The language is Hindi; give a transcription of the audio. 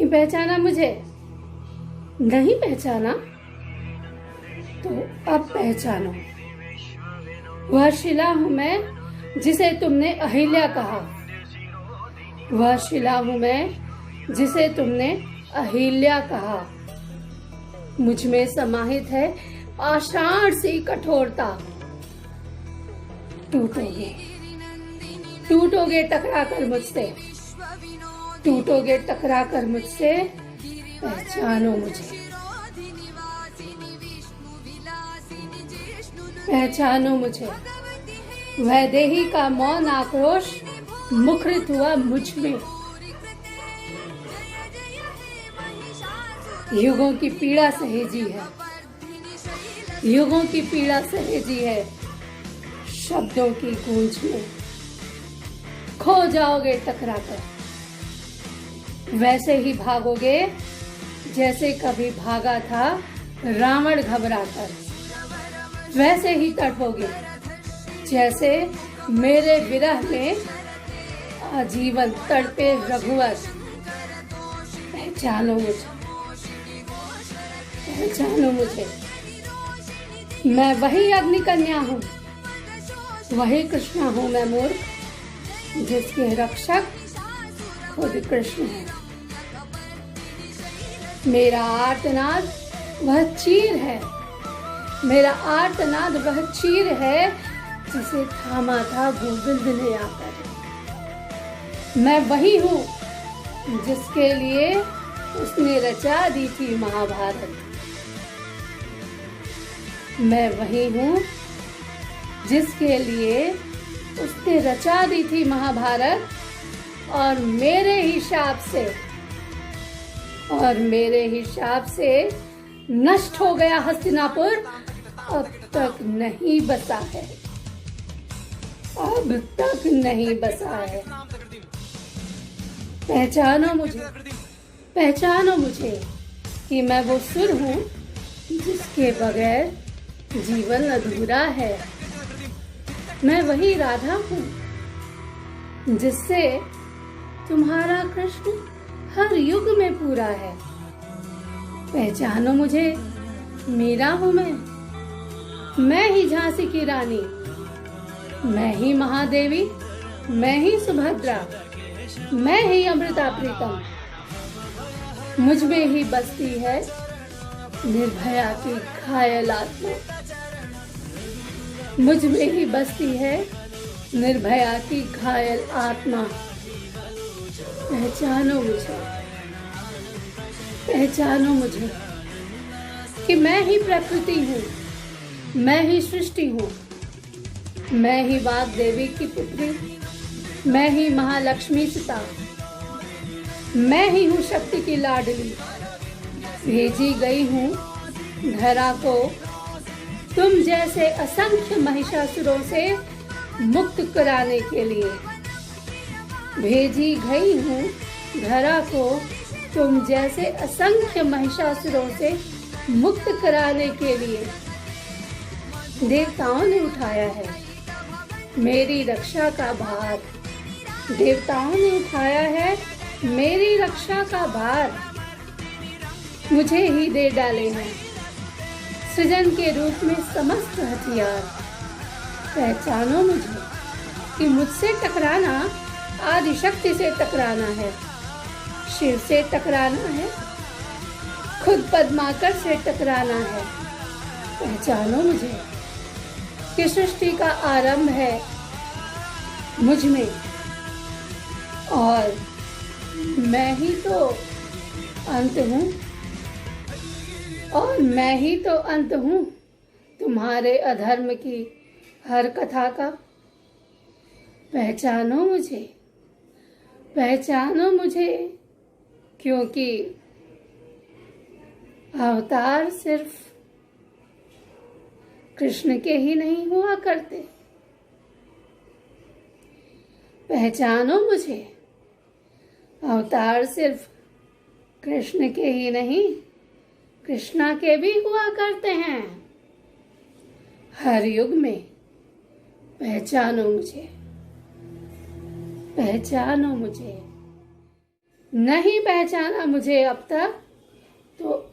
नहीं पहचाना मुझे? नहीं पहचाना तो अब पहचानो। वह शिला हूं मैं जिसे तुमने अहिल्या कहा। वह शिला हूं मैं जिसे तुमने अहिल्या कहा। मुझ में समाहित है पाषाण सी कठोरता। टूटोगे, टूटोगे टकरा कर मुझसे, टूटोगे टकरा कर मुझसे। पहचानो मुझे, पहचानो मुझे। वैदेही का मौन आक्रोश मुखरित हुआ मुझ में। युगों की पीड़ा सहेजी है, युगों की पीड़ा सहेजी है शब्दों की गूंज में। खो जाओगे टकरा कर, वैसे ही भागोगे जैसे कभी भागा था रावण घबरा कर। वैसे ही तड़पोगे जैसे मेरे विरह में आजीवन तड़पे रघुवर। पहचानो मुझे, पहचानो मुझे। मैं वही अग्नि कन्या हूँ, वही कृष्णा हूँ मैं मूर्ख, जिसके रक्षक खुद कृष्ण है। मेरा आर्तनाद वह चीर है, मेरा आर्तनाद वह चीर है जिसे थामा था गोविंद ने आकर। मैं वही हूँ जिसके लिए उसने रचा दी थी महाभारत। मैं वही हूँ जिसके लिए उसने रचा दी थी महाभारत। और मेरे ही शाप से, और मेरे ही शाप से नष्ट हो गया हस्तिनापुर। अब तक नहीं बसा है, अब तक नहीं बसा है। पहचानो मुझे, पहचानो मुझे कि मैं वो सुर हूँ जिसके बगैर जीवन अधूरा है। मैं वही राधा हूँ जिससे तुम्हारा कृष्ण हर युग में पूरा है। पहचानो मुझे, मीरा हूँ मैं ही झांसी की रानी, मैं ही महादेवी, मैं ही सुभद्रा, मैं ही अमृता प्रीतम। मुझ में ही बसती है निर्भया की घायल आत्मा। मुझ में ही बसती है निर्भया की घायल आत्मा। पहचानो मुझे, पहचानो मुझे कि मैं ही प्रकृति हूँ, मैं ही सृष्टि हूँ, मैं ही वाग देवी की पुत्री, मैं ही महालक्ष्मी सीता, मैं ही हूँ शक्ति की लाडली। भेजी गई हूँ धरा को तुम जैसे असंख्य महिषासुरों से मुक्त कराने के लिए। भेजी गई हूँ धरा को तुम जैसे असंख्य महिषासुरों से मुक्त कराने के लिए। देवताओं ने उठाया है मेरी रक्षा का भार, देवताओं ने उठाया है मेरी रक्षा का भार। मुझे ही दे डाले हैं सृजन के रूप में समस्त हथियार। पहचानो मुझे कि मुझसे टकराना आदिशक्ति से टकराना है, शिव से टकराना है, खुद पद्माकर से टकराना है। पहचानो मुझे कि सृष्टि का आरंभ है मुझ में, और मैं ही तो अंत हूँ, और मैं ही तो अंत हूँ तुम्हारे अधर्म की हर कथा का। पहचानो मुझे, पहचानो मुझे, क्योंकि अवतार सिर्फ कृष्ण के ही नहीं हुआ करते। पहचानो मुझे, अवतार सिर्फ कृष्ण के ही नहीं कृष्णा के भी हुआ करते हैं हर युग में। पहचानो मुझे, पहचानो मुझे। नहीं पहचाना मुझे अब तक, तो